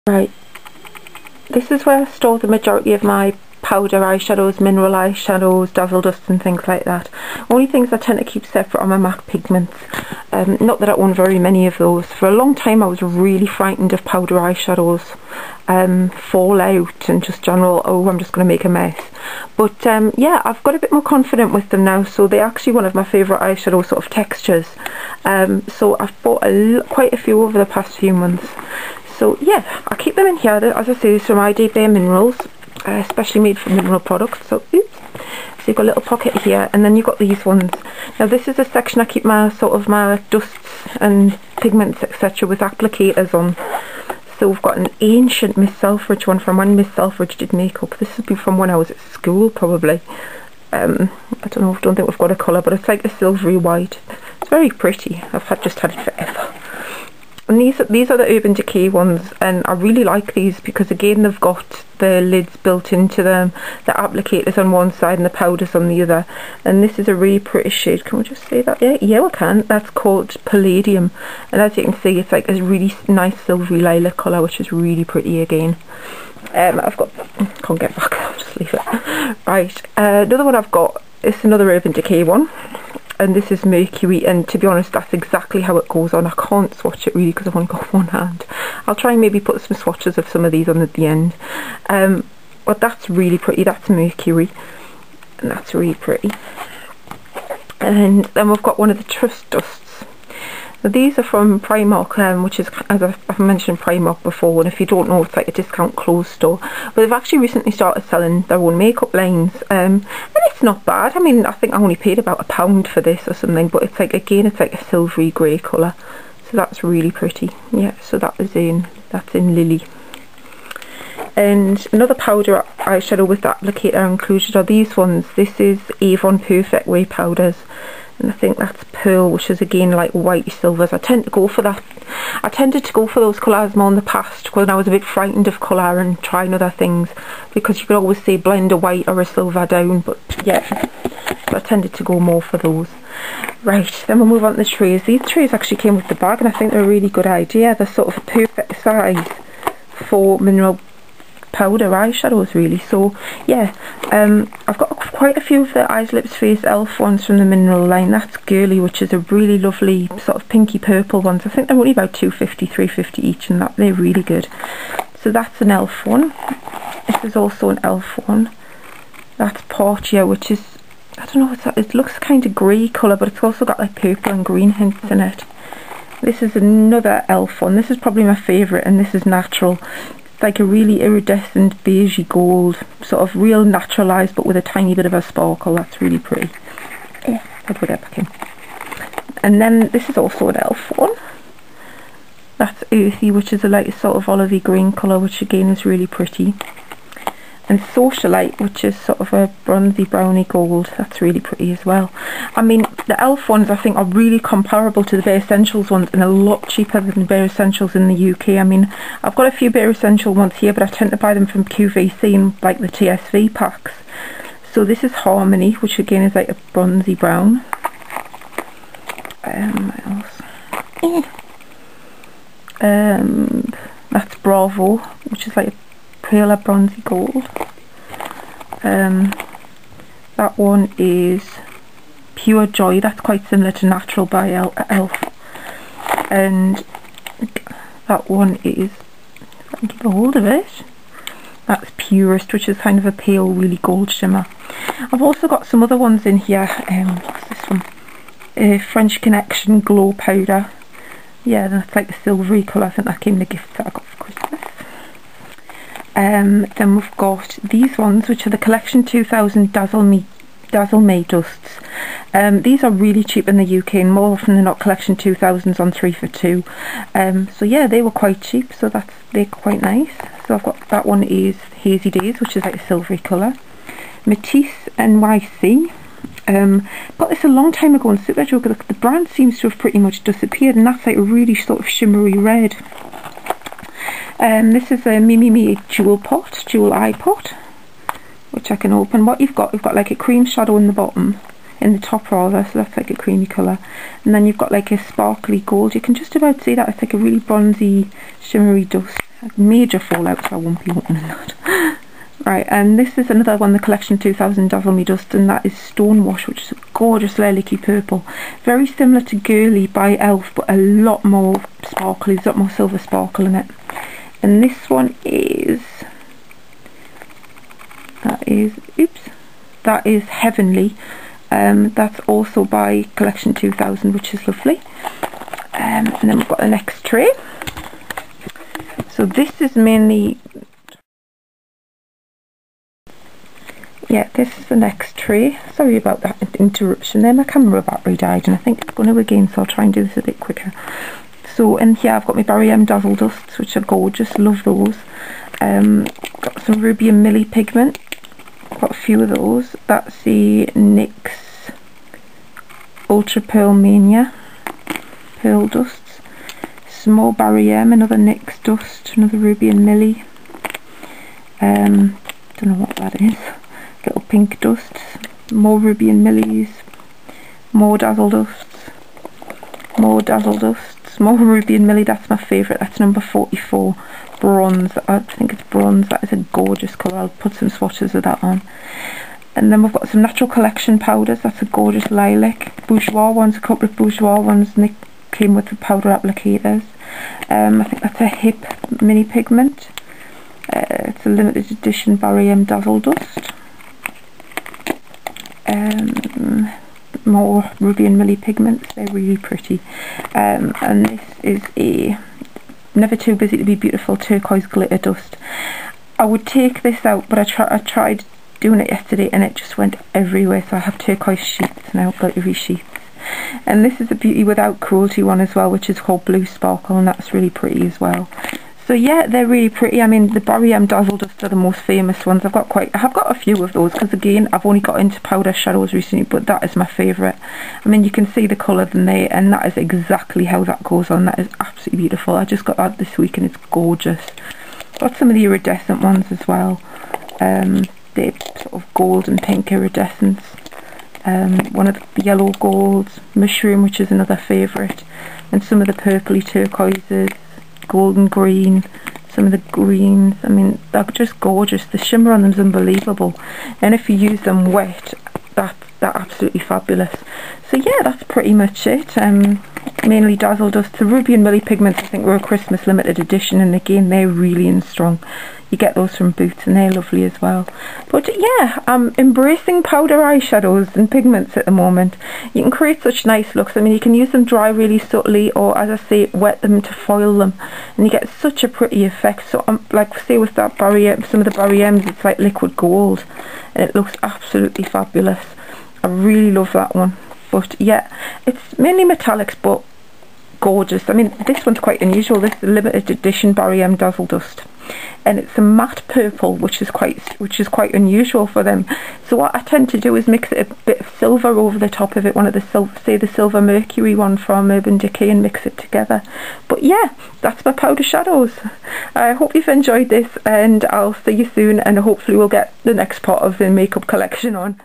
Right, this is where I store the majority of my powder eyeshadows, mineral eyeshadows, Dazzle dust and things like that. Only things I tend to keep separate are my MAC pigments. Not that I own very many of those. For a long time I was really frightened of powder eyeshadows, fallout and just general, oh, I'm just going to make a mess. But yeah, I've got a bit more confident with them now, so they're actually one of my favourite eyeshadow sort of textures. So I've bought quite a few over the past few months. So yeah, I keep them in here. As I say, these are my Bare Minerals, especially made for mineral products. So oops. So you've got a little pocket here, and then you've got these ones. Now this is a section I keep my sort of my dusts and pigments etc. with applicators on. So we've got an ancient Miss Selfridge one from when Miss Selfridge did makeup. This would be from when I was at school probably. I don't know, I don't think we've got a colour, but it's like a silvery white. It's very pretty. I've just had it forever. And these are the Urban Decay ones, and I really like these because again they've got the lids built into them, the applicators on one side and the powders on the other. And this is a really pretty shade. Can we just say that? Yeah we can. That's called Palladium, and as you can see it's like a really nice silvery lilac colour, which is really pretty again. I've got, can't get back, I'll just leave it. Right, another one I've got is another Urban Decay one. And this is Mercury, and to be honest that's exactly how it goes on. I can't swatch it really because I've only got one hand. I'll try and maybe put some swatches of some of these on at the end. But that's really pretty. That's Mercury, and that's really pretty. And then we've got one of the Trust Dusts. Now these are from Primark, which is, as I've mentioned, Primark before, and if you don't know, it's like a discount clothes store. But they've actually recently started selling their own makeup lines, and it's not bad. I mean, I think I only paid about £1 for this or something, but it's like, again, it's like a silvery grey colour, so that's really pretty. Yeah, so that's in Lily. And another powder eyeshadow with applicator included are these ones. This is Avon Perfect Way powders, and I think that's Pearl, which is again like whitey silvers. I tend to go for that. I tended to go for those colours more in the past when I was a bit frightened of colour and trying other things, because you could always say blend a white or a silver down, but yeah, so I tended to go more for those. Right, then we'll move on to the trays. These trays actually came with the bag, and I think they're a really good idea. They're sort of a perfect size for mineral powder eyeshadows really. So yeah, I've got quite a few of the Eyes Lips Face Elf ones from the mineral line. That's Girly, which is a really lovely sort of pinky purple ones. I think they're only about £2.50, £3.50 each, and that they're really good. So that's an elf one. This is also an elf one. That's Portia, which is, I don't know what's that, it looks kind of grey colour, but it's also got like purple and green hints in it. This is another elf one. This is probably my favourite, and this is Natural. Like a really iridescent beigey gold, sort of real naturalised but with a tiny bit of a sparkle. That's really pretty. Yeah, how do I get back in? And then this is also an elf one. That's Earthy, which is a light sort of olivey green colour, which again is really pretty. And Socialite, which is sort of a bronzy browny gold. That's really pretty as well. I mean, the elf ones I think are really comparable to the Bare Essentials ones, and a lot cheaper than Bare Essentials in the UK. I mean, I've got a few Bare Essential ones here, but I tend to buy them from QVC in like the TSV packs. So this is Harmony, which again is like a bronzy brown. What else? That's Bravo, which is like a paler bronzy gold. That one is Pure Joy. That's quite similar to Natural by Elf. And that one is, if I can get a hold of it, that's Purest, which is kind of a pale, really gold shimmer. I've also got some other ones in here. What's this one? French Connection Glow Powder. Yeah, that's like a silvery colour. I think that came in the gift that I got for Christmas. Then we've got these ones, which are the Collection 2000 Dazzle May Dusts. These are really cheap in the UK, and more often than not Collection 2000s on 3 for 2. So yeah, they were quite cheap, so they're quite nice. So I've got, that one is Hazy Days, which is like a silvery colour. Matisse NYC. Got this a long time ago in Superdrug. The brand seems to have pretty much disappeared, and that's like a really sort of shimmery red. This is a Mimi Jewel Eye Pot, which I can open. What you've got like a cream shadow in the bottom, in the top rather, so that's like a creamy colour, and then you've got like a sparkly gold. You can just about see that it's like a really bronzy shimmery dust. major fallout, so I won't be opening that. Right, and this is another one, the Collection 2000 Dazzle Me Dust, and that is Stonewash, which is a gorgeous lilac-y purple. Very similar to Girly by Elf, but a lot more sparkly, there's a lot more silver sparkle in it. And this one is, that is Heavenly. That's also by Collection 2000, which is lovely. And then we've got the next tray. So this is mainly, yeah, this is the next tray. Sorry about that interruption there, my camera battery died and I think it's going to again, so I'll try and do this a bit quicker. So in here I've got my Barry M Dazzle Dusts, which are gorgeous, love those. Got some Ruby and Millie pigment, got a few of those. That's the NYX Ultra Pearl Mania Pearl Dusts. Some more Barry M, another NYX dust, another Ruby and Millie. Don't know what that is. Little pink dusts. More Ruby and Millies. More Dazzle Dusts. More Dazzle Dusts. More Ruby and Millie, that's my favourite. That's number 44. Bronze. I think it's bronze. That is a gorgeous colour. I'll put some swatches of that on. And then we've got some Natural Collection powders. That's a gorgeous lilac. Bourjois ones, a couple of Bourjois ones, and they came with the powder applicators. I think that's a Hip mini pigment. It's a limited edition Barry M Dazzle Dust. More Ruby and Millie pigments, they're really pretty. And this is a Never Too Busy to Be Beautiful turquoise glitter dust. I would take this out, but I tried doing it yesterday and it just went everywhere, so I have turquoise sheets now, glittery sheets. And this is a Beauty Without Cruelty one as well, which is called Blue Sparkle, and that's really pretty as well. So yeah, they're really pretty. I mean, the Barry M Dazzle Dust are the most famous ones. I have got a few of those, because again, I've only got into powder shadows recently, but that is my favourite. I mean, you can see the colour in there, and that is exactly how that goes on. That is absolutely beautiful. I just got that this week and it's gorgeous. Got some of the iridescent ones as well. They're sort of gold and pink iridescence. One of the yellow golds, Mushroom, which is another favourite, and some of the purpley turquoises, golden green, some of the greens. I mean, they're just gorgeous. The shimmer on them is unbelievable, and if you use them wet, they're absolutely fabulous. So yeah, that's pretty much it. Mainly Dazzle Dust. The Ruby and Millie pigments I think were a Christmas limited edition, and again, they're really in strong. You get those from Boots and they're lovely as well. But yeah, I'm embracing powder eyeshadows and pigments at the moment. You can create such nice looks. I mean, you can use them dry really subtly, or as I say, wet them to foil them, and you get such a pretty effect. So like say with that Barry M, some of the Barry M's, it's like liquid gold and it looks absolutely fabulous. I really love that one. But yeah, it's mainly metallics but gorgeous. I mean, this one's quite unusual. This is a limited edition Barry M Dazzle Dust, and it's a matte purple, which is quite unusual for them. So what I tend to do is mix it a bit of silver over the top of it, one of the the Silver Mercury one from Urban Decay, and mix it together. But yeah, that's my powder shadows. I hope you've enjoyed this, and I'll see you soon, and hopefully we'll get the next part of the makeup collection on.